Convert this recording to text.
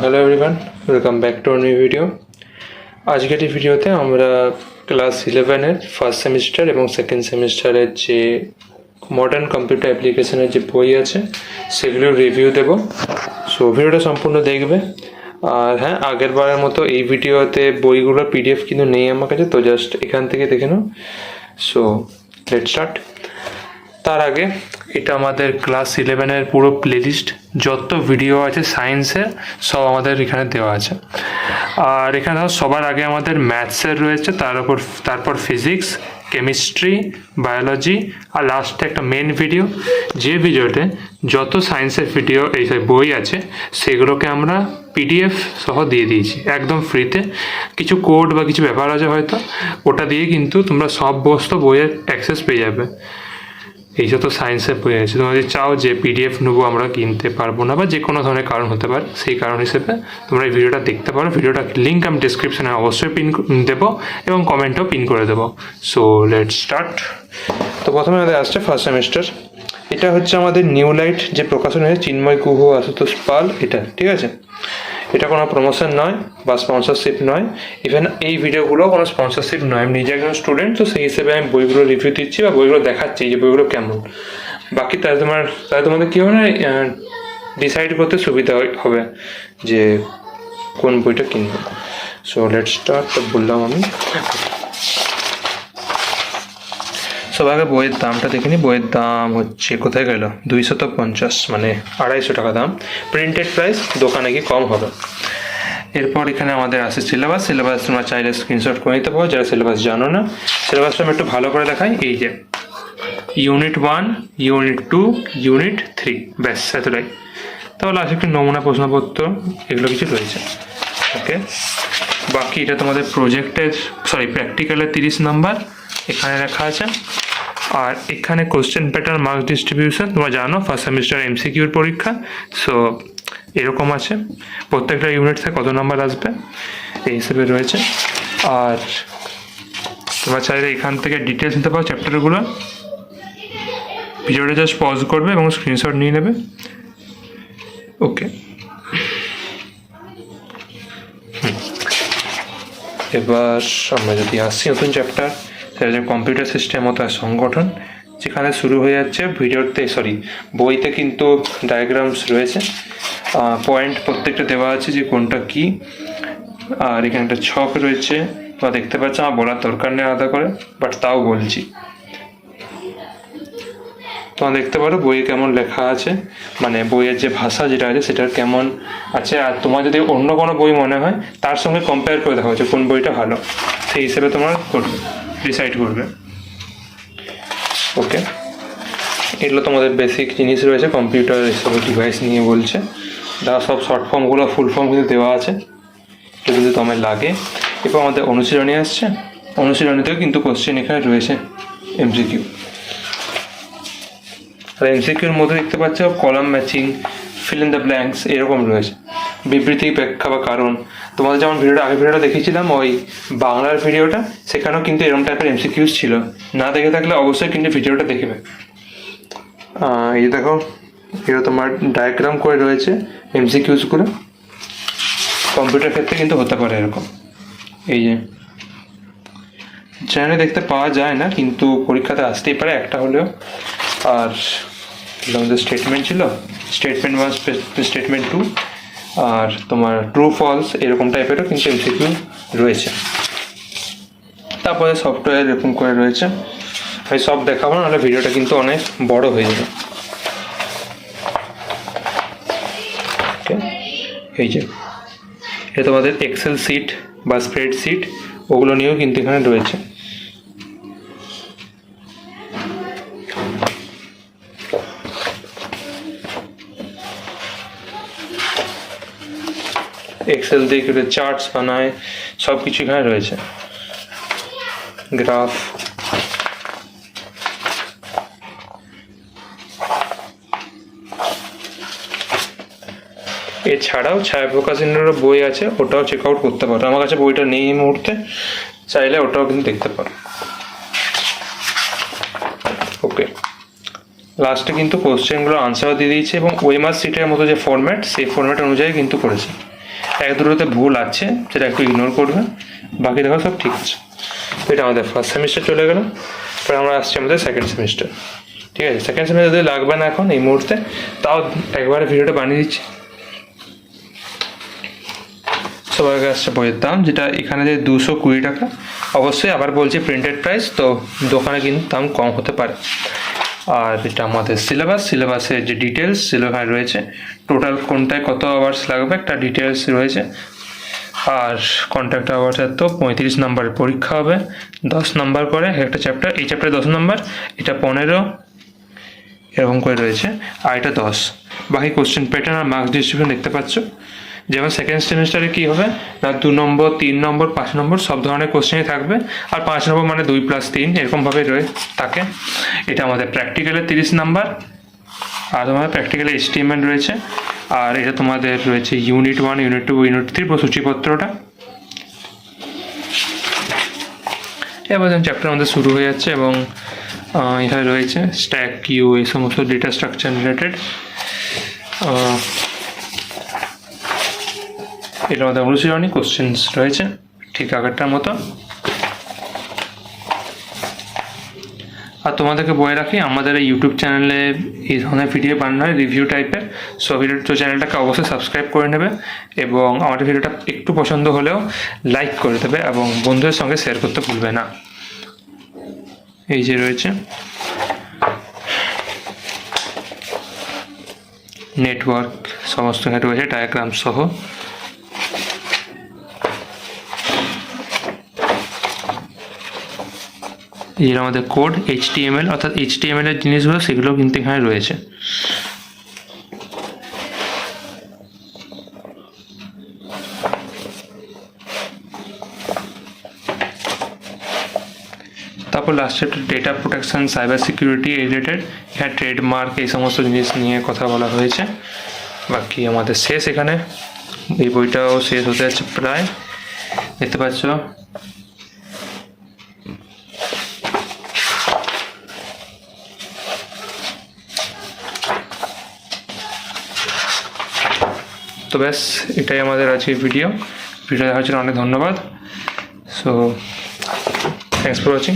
Hello everyone, welcome back to new video. আজকের এই ভিডিওতে আমরা ক্লাস 11-এর ফার্স্ট সেমিস্টার এবং সেকেন্ড সেমিস্টারের যে মডার্ন কম্পিউটার অ্যাপ্লিকেশনের যে বই আছে সেগুলোর রিভিউ দেব। সো ভিডিওটা সম্পূর্ণ দেখবে। আর হ্যাঁ, আগের বারের মতো এই ভিডিওতে বইগুলোর পিডিএফ কিন্তু নেই আমার কাছে, তো জাস্ট এখান থেকে দেখে নাও। So let's start. তার আগে এটা আমাদের ক্লাস 11-এর পুরো প্লেলিস্ট, যত ভিডিও আছে সায়েন্সের সব আমাদের এখানে দেওয়া আছে। আর এখানে সবার আগে আমাদের ম্যাথসের রয়েছে, তারপর ফিজিক্স, কেমিস্ট্রি, বায়োলজি, আর লাস্টে একটা মেন ভিডিও, যে ভিডিওতে যত সায়েন্সের ভিডিও এই বই আছে সেগুলোকে আমরা পিডিএফ সহ দিয়ে দিয়েছি একদম ফ্রিতে। কিছু কোড বা কিছু ব্যাপার আছে হয়তো, ওটা দিয়ে কিন্তু তোমরা সব বস্তু বইয়ের অ্যাক্সেস পেয়ে যাবে। এই যত সায়েন্সের বই আছে, তোমরা যদি চাও যে পিডিএফ নেবো আমরা কিনতে পারবো না বা যে কোনো ধরনের কারণ হতে পারে, সেই কারণ হিসেবে তোমরা এই ভিডিওটা দেখতে পারো। ভিডিওটা লিঙ্ক আমি ডিসক্রিপশানে অবশ্যই পিন দেবো এবং কমেন্টও পিন করে দেবো। So let's start. তো প্রথমে আমাদের আসছে ফার্স্ট সেমিস্টার। এটা হচ্ছে আমাদের নিউ লাইট যে প্রকাশন হয়েছে, চিন্ময় গুহ, আশুতোষ পাল, এটা ঠিক আছে। এটা কোনো প্রমোশন নয় বা স্পন্সরশিপ নয়, ইভেন এই ভিডিওগুলো কোনো স্পন্সরশিপ নয়। আমি নিজে একজন স্টুডেন্ট, তো সেই হিসেবে আমি বইগুলো রিভিউ দিচ্ছি বা বইগুলো দেখাচ্ছি যে বইগুলো কেমন। বাকি তাহলে তোমাদের কী হবে না, ডিসাইড করতে সুবিধা হবে যে কোন বইটা কিনবো। So let's start. তো বললাম আমি সবার আগে বইয়ের দামটা দেখে নিই। বইয়ের দাম হচ্ছে কোথায় গেল, 250, মানে 250 টাকা দাম। প্রিন্টেড প্রাইস, দোকানে কি কম হবে। এরপর এখানে আমাদের আসে সিলেবাস। তোমরা চাইলে স্ক্রিনশট করে নিতে পারো যারা সিলেবাস জানো না। সিলেবাসটা আমি একটু ভালো করে দেখাই। এই যে ইউনিট 1, ইউনিট 2, ইউনিট 3, ব্যাস এতটাই। তাহলে আসে একটি নমুনা প্রশ্নপত্র, এগুলো কিছু রয়েছে। ওকে, বাকি এটা তোমাদের প্র্যাকটিক্যালের 30 নাম্বার এখানে লেখা আছে। আর এখানে কোশ্চেন প্যাটার্ন, মার্কস ডিস্ট্রিবিউশন, তোমরা জানো ফার্স্ট সেমিস্টার এমসিকিউর পরীক্ষা। সো এরকম আছে, প্রত্যেকটা ইউনিট থেকে কত নাম্বার আসবে এই হিসেবে রয়েছে। আর তোমরা চাইলে এখান থেকে ডিটেলস নিতে পারো চ্যাপ্টারগুলো। ভিডিওটা জাস্ট পজ করবে এবং স্ক্রিনশট নিয়ে নেবে। ওকে, এবার আমরা যদি আসছি নতুন চ্যাপ্টার, সেটা হচ্ছে কম্পিউটার সিস্টেম ও তার সংগঠন, যেখানে শুরু হয়ে যাচ্ছে বইতে কিন্তু ডায়াগ্রামস রয়েছে, পয়েন্ট প্রত্যেকটা দেওয়া আছে যে কোনটা কি। আর এখানে একটা ছক রয়েছে, তোমরা দেখতে পাচ্ছ, আমার বলার দরকার নেই আলাদা করে, বাট তাও বলছি। তোমরা দেখতে পারো বইয়ে কেমন লেখা আছে, মানে বইয়ের যে ভাষা যেটা আছে সেটার কেমন আছে। আর তোমার যদি অন্য কোনো বই মনে হয় তার সঙ্গে কম্পেয়ার করে দেখা হচ্ছে কোন বইটা ভালো, সেই হিসেবে তোমরা ডিসাইড করবে। ওকে, এগুলো তোমাদের বেসিক জিনিস রয়েছে। কম্পিউটার এসব ডিভাইস নিয়ে বলছে, দেওয়া সব শর্ট ফর্মগুলো, ফুল ফর্ম কিন্তু দেওয়া আছে, এটা যদি তোমার লাগে। এরপর আমাদের অনুশীলনী আসছে। অনুশীলনীতেও কিন্তু কোশ্চেন এখানে রয়েছে এমসিকিউ। আর এমসিকিউর মধ্যে দেখতে পাচ্ছ column matching, fill in the blanks এরকম রয়েছে। বিবৃতি, ব্যাখ্যা বা কারণ। তোমাদের যেমন আগের ভিডিওটা দেখিয়েছিলাম, ওই বাংলার ভিডিওটা, সেখানেও কিন্তু এরকম টাইপের এমসিকিউস ছিল। না দেখে থাকলে অবশ্যই কিন্তু ভিডিওটা দেখবে। এই দেখো, এটা তোমার ডায়াগ্রাম করে রয়েছে এমসিকিউসগুলো। কম্পিউটার ক্ষেত্রে কিন্তু হতে পারে এরকম। এই যে চ্যানেলে দেখতে পাওয়া যায় না, কিন্তু পরীক্ষাতে আসতেই পারে একটা হলেও। আর আমাদের স্টেটমেন্ট ছিল, স্টেটমেন্ট 1, স্টেটমেন্ট 2, আর তোমার ট্রু ফলস এরকম টাইপেরও কিন্তু এমসিকিউ রয়েছে। তারপরে সফটওয়্যার এরকম করে রয়েছে। আমি সব দেখাবো না, নাহলে ভিডিওটা কিন্তু অনেক বড় হয়ে যাবে। এই যে এটা তোমাদের এক্সেল শিট বা স্প্রেডশিট, ওগুলো নিয়েও কিন্তু এখানে রয়েছে। এক্সেল দিয়ে কেউ চার্টস বানায়, সব কিছু এখানে রয়েছে, গ্রাফ। এছাড়াও ছায়া প্রকাশনেরও বই আছে, ওটাও চেক আউট করতে পারো। আমার কাছে বইটা নেই এই মুহূর্তে, চাইলে ওটাও কিন্তু দেখতে পারো। ওকে, লাস্টে কিন্তু কোশ্চেনগুলো আনসারও দিয়ে দিয়েছে এবং ওয়েমার সিটের মতো যে ফরম্যাট, সেই ফরম্যাট অনুযায়ী কিন্তু করেছে। এক দুটোতে ভুল আছে, সেটা একটু ইগনোর করবে, বাকি দেখো সব ঠিক আছে। তো এটা আমাদের ফার্স্ট সেমিস্টার চলে গেল। এবার আমরা আসছি আমাদের সেকেন্ড সেমিস্টার। ঠিক আছে, সেকেন্ড সেমিস্টার যদি লাগবে না এখন এই মুহূর্তে, তাও একবারে ভিডিওটা বানিয়ে দিচ্ছি। সবার কাছে আসছে বইয়ের দাম, যেটা এখানে যে 220 টাকা। অবশ্যই আবার বলছি প্রিন্টেড প্রাইস, তো দোকানে কিন্তু দাম কম হতে পারে। আর এটা আমাদের সিলেবাসের যে ডিটেলস সিলেবাস রয়েছে, টোটাল কোনটায় কত আওয়ার্স লাগবে একটা ডিটেলস রয়েছে। আর কন্ট্রাক্ট আওয়ার্সের তো 35 নম্বরের পরীক্ষা হবে, 10 নম্বর করে একটা চ্যাপ্টার। এই চ্যাপ্টারে 10 নম্বর, এটা 15 এরকম করে রয়েছে, আর এটা 10। বাকি কোশ্চেন প্যাটার্ন আর মার্কস ডিস্ট্রিবিউশন দেখতে পাচ্ছ। যেমন সেকেন্ড সেমিস্টারে কী হবে না, 2 নম্বর, 3 নম্বর, 5 নম্বর সব ধরনের কোশ্চেনই থাকবে। আর 5 নম্বর মানে 2+3 এরকমভাবে থাকে। এটা আমাদের প্র্যাকটিক্যালে 30 নাম্বার, আর তোমাদের প্র্যাকটিক্যালে HTML রয়েছে। আর এটা তোমাদের রয়েছে ইউনিট 1, ইউনিট 2, ইউনিট 3 সূচিপত্রটা। এবার চ্যাপ্টার আমাদের শুরু হয়ে যাচ্ছে, এবং এখানে রয়েছে স্ট্যাক, কিউ, এই সমস্ত ডেটা স্ট্রাকচার রিলেটেড। এটা আমাদের অনুশীলনী কোশ্চেন্স রয়েছে ঠিক আগেরটার মতো। আর তোমাদেরকে বলে রাখি, আমাদের এই ইউটিউব চ্যানেলে এই ধরনের ভিডিও বানানো হয় রিভিউ টাইপের। সো ভিডিও চ্যানেলটাকে অবশ্যই সাবস্ক্রাইব করে নেবে, এবং আমাদের ভিডিওটা একটু পছন্দ হলেও লাইক করে দেবে, এবং বন্ধুদের সঙ্গে শেয়ার করতে ভুলবে না। এই যে রয়েছে নেটওয়ার্ক, সমস্ত এখানে রয়েছে ডায়াগ্রাম সহ। এর আমাদের কোড HTML, অর্থাৎ HTML এর জিনিসগুলো সেগুলো কিন্তু এখানে রয়েছে। তারপর লাস্টে একটা data protection, cyber security related, এখানে ট্রেডমার্ক, এই সমস্ত জিনিস নিয়ে কথা বলা হয়েছে। বাকি আমাদের শেষ, এখানে এই বইটাও শেষ হতে যাচ্ছে প্রায়, দেখতে পাচ্ছ। তো ব্যাস, এটাই আমাদের আজকের ভিডিও দেখার জন্য অনেক ধন্যবাদ। So thanks for watching.